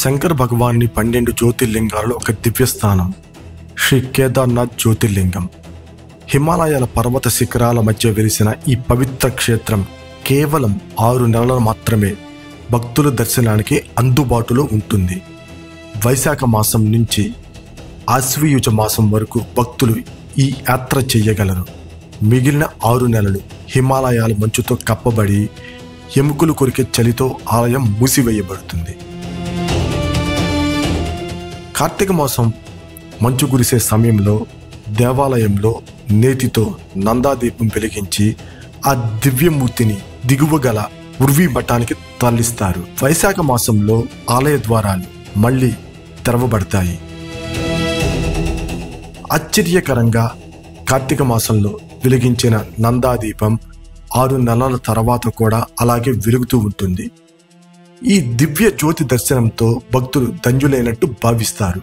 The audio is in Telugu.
శంకర భగవాన్ని 12 జ్యోతిర్లింగాలలో ఒక దివ్యస్థానం శ్రీ కేదార్నాథ్ జ్యోతిర్లింగం. హిమాలయాల పర్వత శిఖరాల మధ్య వెలిసిన ఈ పవిత్ర క్షేత్రం కేవలం 6 నెలలు మాత్రమే భక్తుల దర్శనానికి అందుబాటులో ఉంటుంది. వైశాఖ మాసం నుంచి ఆశ్వయుజ మాసం వరకు భక్తులు ఈ యాత్ర చేయగలరు. మిగిలిన 6 నెలలు హిమాలయాల మంచుతో కప్పబడి ఎముకలు కొరికే చలితో ఆలయం మూసివేయబడుతుంది. కార్తీక మాసం మంచు కురిసే సమయంలో దేవాలయంలో నేతితో నందాదీపం వెలిగించి ఆ దివ్యమూర్తిని దిగువ గల ఉర్వీ మఠానికి తరలిస్తారు. వైశాఖ మాసంలో ఆలయ ద్వారాలు మళ్ళీ తెరవబడతాయి. ఆశ్చర్యకరంగా కార్తీక మాసంలో వెలిగించిన నందాదీపం 6 నెలల తర్వాత కూడా అలాగే వెలుగుతూ ఉంటుంది. ఈ దివ్య జ్యోతి దర్శనంతో భక్తులు ధన్యులైనట్టు భావిస్తారు.